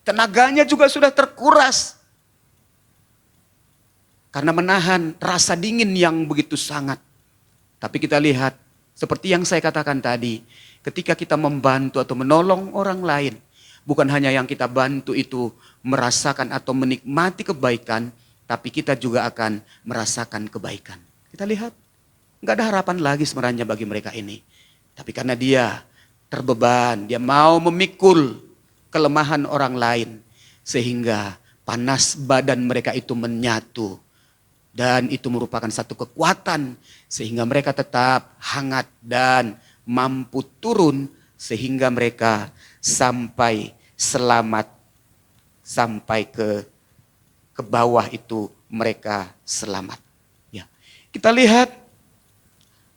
Tenaganya juga sudah terkuras. Karena menahan rasa dingin yang begitu sangat. Tapi kita lihat, seperti yang saya katakan tadi, ketika kita membantu atau menolong orang lain, bukan hanya yang kita bantu itu merasakan atau menikmati kebaikan, tapi kita juga akan merasakan kebaikan. Kita lihat, nggak ada harapan lagi sebenarnya bagi mereka ini. Tapi karena dia terbeban, dia mau memikul kelemahan orang lain, sehingga panas badan mereka itu menyatu. Dan itu merupakan satu kekuatan sehingga mereka tetap hangat dan mampu turun sehingga mereka sampai selamat, sampai ke bawah itu mereka selamat. Ya. Kita lihat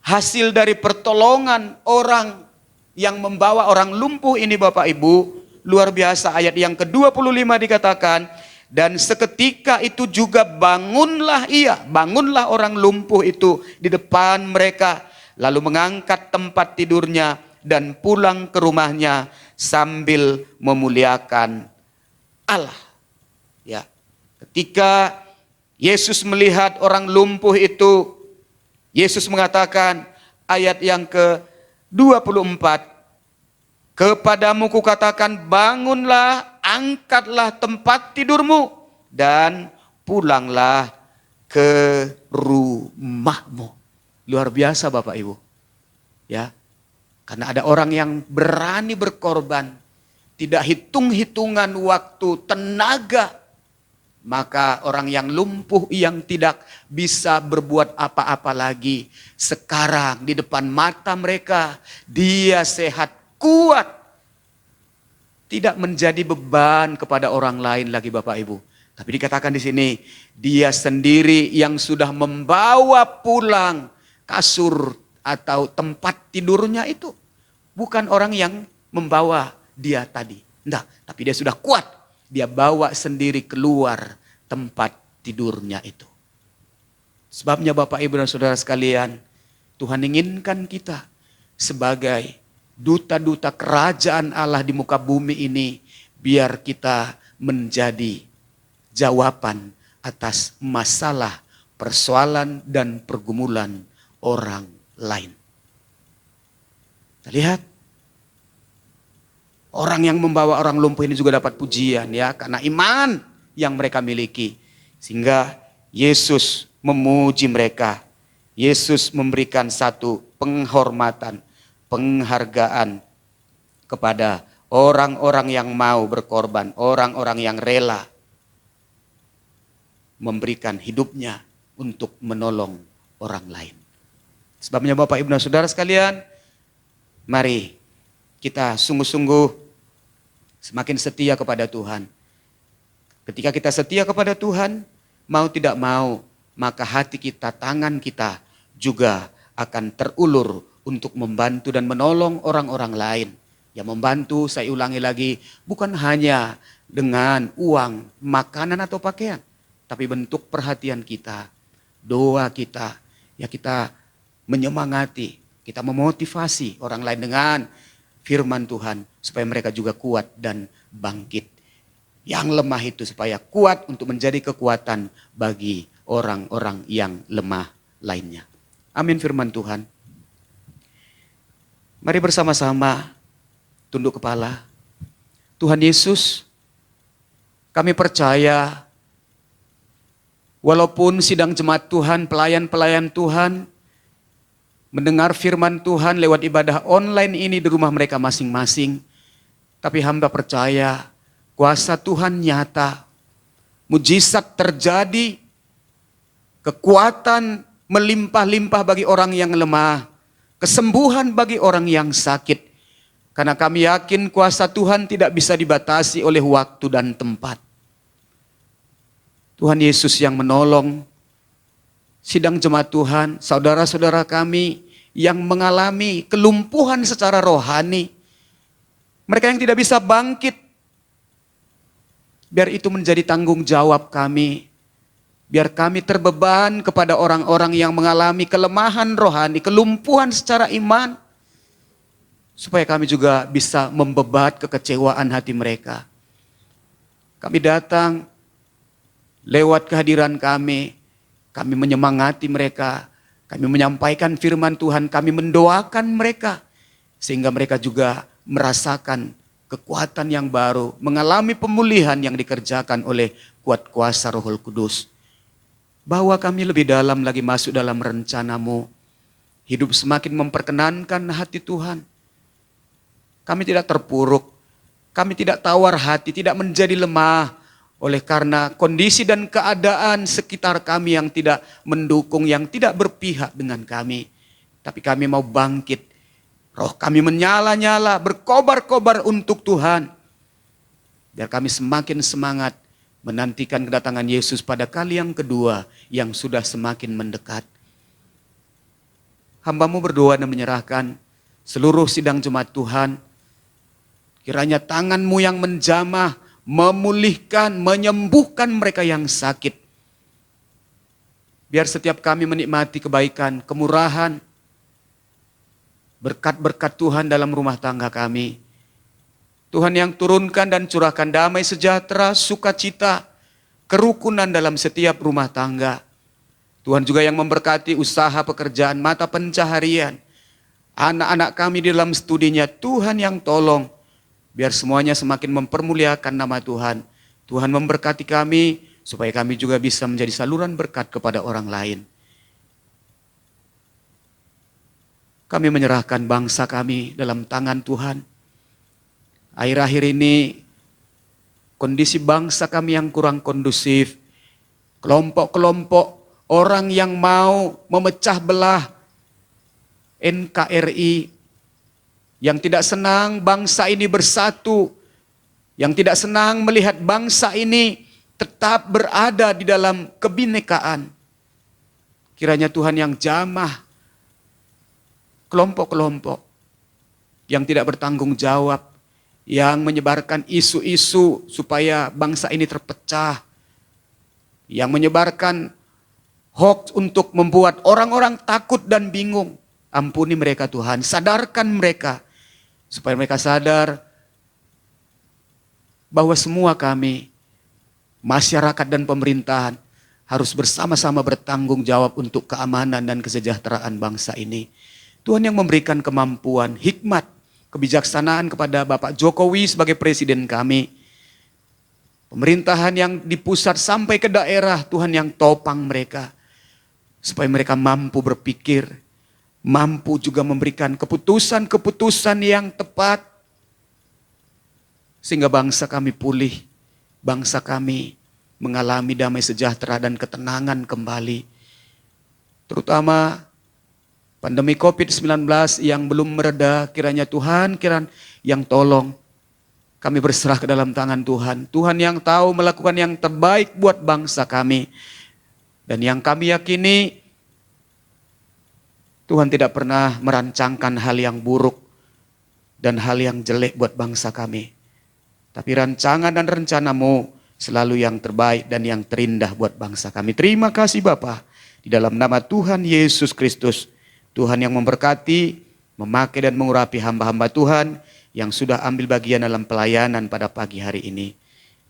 hasil dari pertolongan orang yang membawa orang lumpuh ini Bapak Ibu, luar biasa. Ayat yang ke-25 dikatakan, dan seketika itu juga bangunlah orang lumpuh itu di depan mereka, lalu mengangkat tempat tidurnya dan pulang ke rumahnya sambil memuliakan Allah. Ya. Ketika Yesus melihat orang lumpuh itu, Yesus mengatakan ayat yang ke-24, kepadamu kukatakan bangunlah, angkatlah tempat tidurmu dan pulanglah ke rumahmu. Luar biasa Bapak Ibu. Ya. Karena ada orang yang berani berkorban, tidak hitung-hitungan waktu, tenaga. Maka orang yang lumpuh, yang tidak bisa berbuat apa-apa lagi, sekarang di depan mata mereka, dia sehat, kuat. Tidak menjadi beban kepada orang lain lagi Bapak Ibu. Tapi dikatakan di sini, dia sendiri yang sudah membawa pulang kasur atau tempat tidurnya itu. Bukan orang yang membawa dia tadi. Enggak, tapi dia sudah kuat. Dia bawa sendiri keluar tempat tidurnya itu. Sebabnya Bapak Ibu dan Saudara sekalian, Tuhan inginkan kita sebagai duta-duta kerajaan Allah di muka bumi ini, biar kita menjadi jawaban atas masalah, persoalan, dan pergumulan orang lain. Kita lihat, orang yang membawa orang lumpuh ini juga dapat pujian ya, karena iman yang mereka miliki. Sehingga Yesus memuji mereka. Yesus memberikan satu penghormatan, penghargaan kepada orang-orang yang mau berkorban, orang-orang yang rela memberikan hidupnya untuk menolong orang lain. Sebabnya Bapak Ibu dan Saudara sekalian, mari kita sungguh-sungguh semakin setia kepada Tuhan. Ketika kita setia kepada Tuhan, mau tidak mau, maka hati kita, tangan kita juga akan terulur untuk membantu dan menolong orang-orang lain. Yang membantu, saya ulangi lagi, bukan hanya dengan uang, makanan atau pakaian, tapi bentuk perhatian kita, doa kita, ya kita menyemangati, kita memotivasi orang lain dengan firman Tuhan supaya mereka juga kuat dan bangkit. Yang lemah itu supaya kuat untuk menjadi kekuatan bagi orang-orang yang lemah lainnya. Amin firman Tuhan. Mari bersama-sama tunduk kepala. Tuhan Yesus, kami percaya walaupun sidang jemaat Tuhan, pelayan-pelayan Tuhan mendengar firman Tuhan lewat ibadah online ini di rumah mereka masing-masing, tapi hamba percaya kuasa Tuhan nyata, mujizat terjadi, kekuatan melimpah-limpah bagi orang yang lemah, kesembuhan bagi orang yang sakit. Karena kami yakin kuasa Tuhan tidak bisa dibatasi oleh waktu dan tempat. Tuhan Yesus yang menolong sidang jemaat Tuhan, saudara-saudara kami yang mengalami kelumpuhan secara rohani. Mereka yang tidak bisa bangkit, biar itu menjadi tanggung jawab kami. Biar kami terbeban kepada orang-orang yang mengalami kelemahan rohani, kelumpuhan secara iman. Supaya kami juga bisa membebat kekecewaan hati mereka. Kami datang lewat kehadiran kami menyemangati mereka, kami menyampaikan firman Tuhan, kami mendoakan mereka. Sehingga mereka juga merasakan kekuatan yang baru, mengalami pemulihan yang dikerjakan oleh kuat kuasa Roh Kudus. Bawa kami lebih dalam lagi masuk dalam rencana-Mu. Hidup semakin memperkenankan hati Tuhan. Kami tidak terpuruk, kami tidak tawar hati, tidak menjadi lemah. Oleh karena kondisi dan keadaan sekitar kami yang tidak mendukung, yang tidak berpihak dengan kami. Tapi kami mau bangkit. Roh kami menyala-nyala, berkobar-kobar untuk Tuhan. Biar kami semakin semangat menantikan kedatangan Yesus pada kali yang kedua yang sudah semakin mendekat. Hamba-Mu berdoa dan menyerahkan seluruh sidang jemaat Tuhan. Kiranya tangan-Mu yang menjamah, memulihkan, menyembuhkan mereka yang sakit. Biar setiap kami menikmati kebaikan, kemurahan, berkat-berkat Tuhan dalam rumah tangga kami. Tuhan yang turunkan dan curahkan damai sejahtera, sukacita, kerukunan dalam setiap rumah tangga. Tuhan juga yang memberkati usaha pekerjaan, mata pencaharian. Anak-anak kami di dalam studinya, Tuhan yang tolong. Biar semuanya semakin mempermuliakan nama Tuhan. Tuhan memberkati kami, supaya kami juga bisa menjadi saluran berkat kepada orang lain. Kami menyerahkan bangsa kami dalam tangan Tuhan. Akhir-akhir ini kondisi bangsa kami yang kurang kondusif. Kelompok-kelompok orang yang mau memecah belah NKRI, yang tidak senang bangsa ini bersatu, yang tidak senang melihat bangsa ini tetap berada di dalam kebinekaan. Kiranya Tuhan yang jamah kelompok-kelompok yang tidak bertanggung jawab, yang menyebarkan isu-isu supaya bangsa ini terpecah, yang menyebarkan hoax untuk membuat orang-orang takut dan bingung. Ampuni mereka Tuhan, sadarkan mereka supaya mereka sadar bahwa semua kami, masyarakat dan pemerintahan, harus bersama-sama bertanggung jawab untuk keamanan dan kesejahteraan bangsa ini. Tuhan yang memberikan kemampuan, hikmat, kebijaksanaan kepada Bapak Jokowi sebagai presiden kami. Pemerintahan yang di pusat sampai ke daerah, Tuhan yang topang mereka. Supaya mereka mampu berpikir, mampu juga memberikan keputusan-keputusan yang tepat. Sehingga bangsa kami pulih, bangsa kami mengalami damai sejahtera dan ketenangan kembali. Terutama pandemi COVID-19 yang belum mereda, kiranya Tuhan yang tolong. Kami berserah ke dalam tangan Tuhan. Tuhan yang tahu melakukan yang terbaik buat bangsa kami. Dan yang kami yakini, Tuhan tidak pernah merancangkan hal yang buruk dan hal yang jelek buat bangsa kami. Tapi rancangan dan rencana-Mu selalu yang terbaik dan yang terindah buat bangsa kami. Terima kasih Bapa. Di dalam nama Tuhan Yesus Kristus, Tuhan yang memberkati, memakai dan mengurapi hamba-hamba Tuhan yang sudah ambil bagian dalam pelayanan pada pagi hari ini.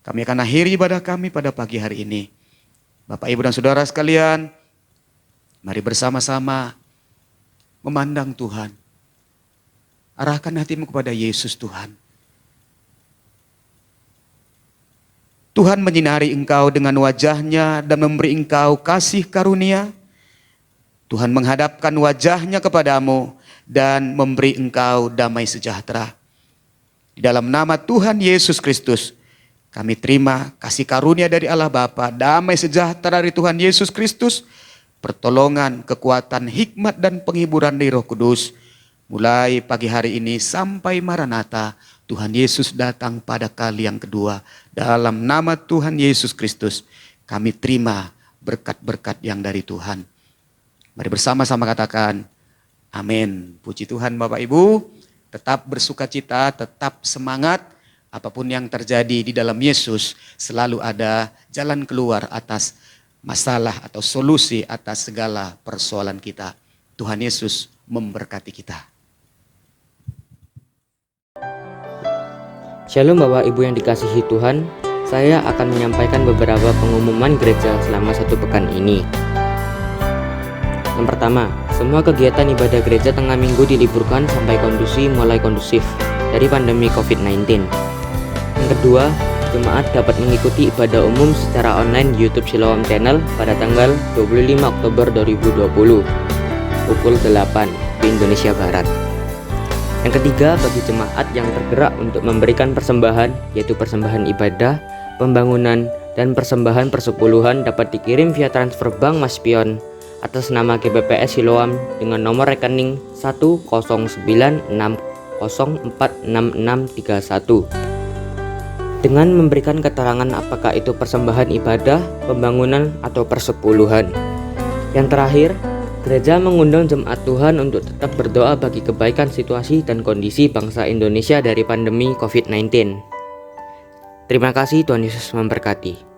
Kami akan akhiri ibadah kami pada pagi hari ini. Bapak, Ibu dan Saudara sekalian, mari bersama-sama memandang Tuhan. Arahkan hatimu kepada Yesus Tuhan. Tuhan menyinari engkau dengan wajahnya dan memberi engkau kasih karunia. Tuhan menghadapkan wajahnya kepadamu dan memberi engkau damai sejahtera. Di dalam nama Tuhan Yesus Kristus, kami terima kasih karunia dari Allah Bapa, damai sejahtera dari Tuhan Yesus Kristus, pertolongan, kekuatan, hikmat dan penghiburan dari Roh Kudus. Mulai pagi hari ini sampai Maranatha, Tuhan Yesus datang pada kali yang kedua. Dalam nama Tuhan Yesus Kristus, kami terima berkat-berkat yang dari Tuhan. Mari bersama-sama katakan, amin. Puji Tuhan Bapak Ibu, tetap bersukacita, tetap semangat. Apapun yang terjadi di dalam Yesus, selalu ada jalan keluar atas masalah atau solusi atas segala persoalan kita. Tuhan Yesus memberkati kita. Shalom Bapak Ibu yang dikasihi Tuhan, saya akan menyampaikan beberapa pengumuman gereja selama 1 pekan ini. Yang pertama, semua kegiatan ibadah gereja tengah minggu diliburkan sampai kondisi mulai kondusif dari pandemi COVID-19. Yang kedua, jemaat dapat mengikuti ibadah umum secara online di YouTube Siloam Channel pada tanggal 25 Oktober 2020 pukul 8 di Indonesia Barat. Yang ketiga, bagi jemaat yang tergerak untuk memberikan persembahan, yaitu persembahan ibadah, pembangunan, dan persembahan persepuluhan dapat dikirim via transfer bank Mas Pion atas nama GBPS Siloam dengan nomor rekening 10960466631 dengan memberikan keterangan apakah itu persembahan ibadah, pembangunan, atau persepuluhan. Yang terakhir, gereja mengundang jemaat Tuhan untuk tetap berdoa bagi kebaikan situasi dan kondisi bangsa Indonesia dari pandemi COVID-19. Terima kasih, Tuhan Yesus memberkati.